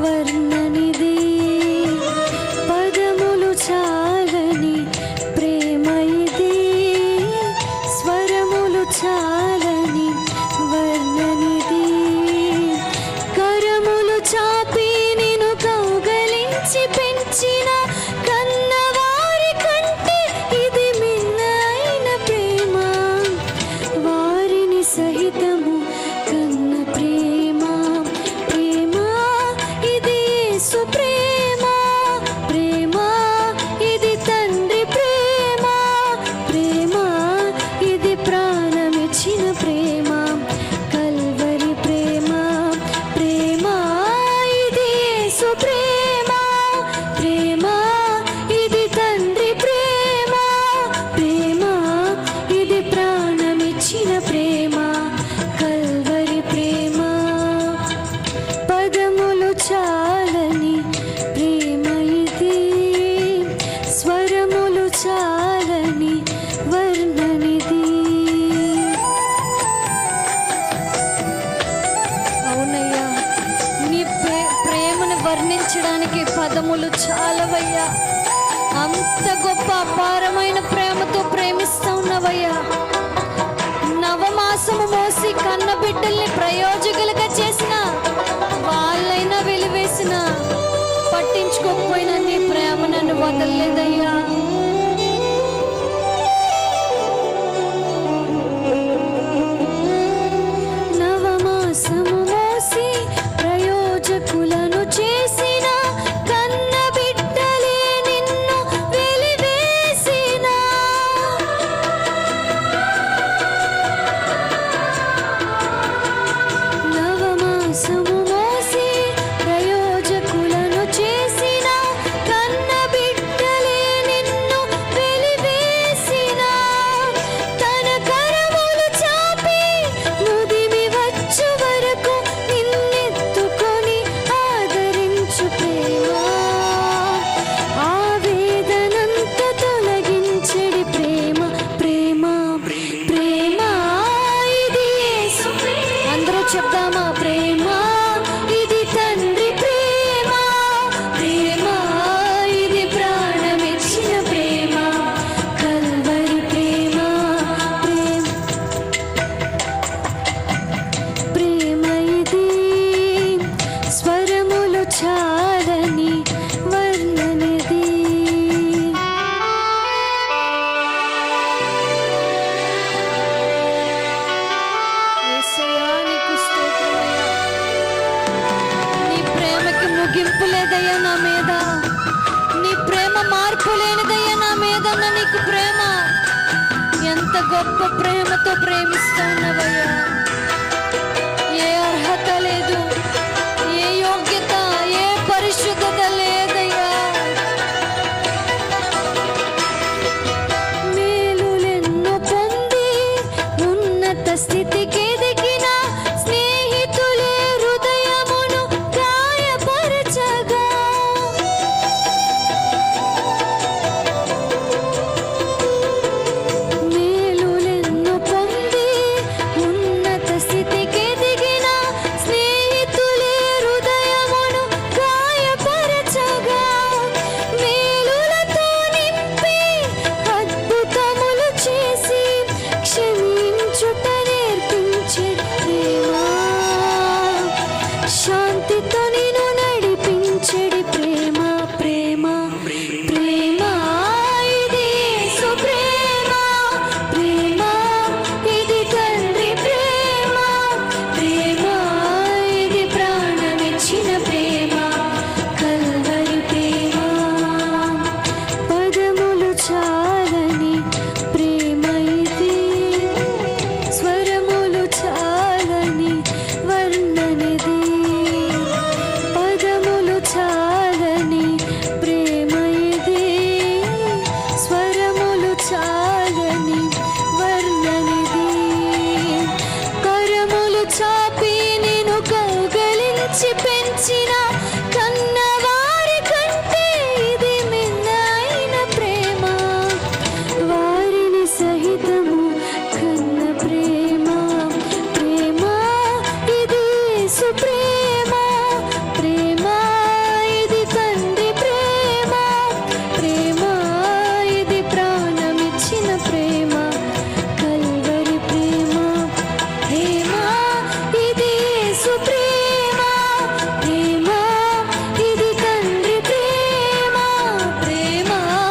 వర్ణనిది. పదములు చాలని ప్రేమ ఇది, స్వరములు చాలని వర్ణనిది. కరములు చాపి నిన్ను కౌగలించి పెంచిన కన్నవారి కంటే ఇది మిన్నైన ప్రేమ. వారిని సహితము కన్న ప్రేమ. ప్రేమ ఇది యేసు ప్రేమ. ప్రేమ ఇది తండ్రి ప్రేమ. ప్రేమ ఇది ప్రాణమిచ్చిన ప్రేమ. కల్వరి ప్రేమ. ప్రేమ ఇది యేసు ప్రేమ. ప్రేమ ఇది తండ్రి ప్రేమ. ప్రేమ ఇది ప్రాణమిచ్చిన ప్రేమ. కల్వరి ప్రేమ. పదములు చాలని ప్రేమ ఇది, స్వరములు చాలని వర్ణనిది. అవునయ్యా, నీ ప్రేమను వర్ణించడానికి పదములు చాలవయ్యా. అంత గొప్ప అపారమైన ప్రేమతో ప్రేమిస్తా ఉన్నవయ్యా. నవమాసము మోసి కన్న బిడ్డల్ని ప్రయోజకులుగా చేసిన వాళ్ళైనా వెలివేసిన పట్టించుకోకపోయినా నీ ప్రేమ నన్ను వదలలేదయ్యా. నవమాసము మోసి ప్రయోజకులను చేసిన కన్న బిడ్డలే నిన్ను వెలివేసిన. నవమాసము మోసి ప్రయోజకులను చేసిన కన్న బిడ్డలే నిన్ను వెలివేసిన. తన కరములు చాపి నుదిమి వచ్చు వరకు నిన్నెత్తుకొని ఆదరించు ప్రేమ. ఆవేదనంత తొలగించెడి ప్రేమ. ప్రేమ ప్రేమ ఇది యేసు ప్రేమ. అందరూ చెప్దామా? ప్రేమ ఇది తండ్రి ప్రేమ. ప్రేమ ఇది ప్రాణమిచ్చిన ప్రేమ. కల్వరి ప్రేమ. ప్రేమ ఇది, స్వరములు చాలని వర్ణనిది. యేసయ్యా, నీకు స్తోత్రమయ్యా. నీ ప్రేమకి ముగింపు లేదయ్యా నా మీద. నీ ప్రేమ మార్పు లేనిదయ్యా నా మీద. నీకు ప్రేమ ఎంత గొప్ప ప్రేమతో ప్రేమిస్తా ఉన్నవయ్యా. ఏ అర్హత లేదు, ఏ యోగ్యత, ఏ పరిశుద్ధత లేదయ్యా. మేలులెన్నో పొంది ఉన్నత స్థితికి ఎదిగిన స్నేహితులే హృదయమును గాయపరచగా. మేలులెన్నో పొంది ఉన్నత స్థితికి ఎదిగిన స్నేహితులే హృదయమును గాయపరచగా. మేలులతో నింపి అద్భుతములు చేసి క్షమించుట నేర్పించే ప్రేమ. శాంతితో నిన్ను నడిపించెడి ప్రేమ. ప్రేమ ప్రేమ ఇది యేసు ప్రేమ. ప్రేమ ఇది తండ్రి ప్రేమ. ప్రేమ ఇది ప్రాణమిచ్చిన ప్రేమ. కల్వరి ప్రేమ. పదములు చాలని ప్రేమ ఇది, స్వరములు చాలని వర్ణనిది. పదములు చాలని ప్రేమ ఇది, స్వరములు చాలని వర్ణనిది. కరములు చాపి నిన్ను కౌగలించి పెంచిన కన్న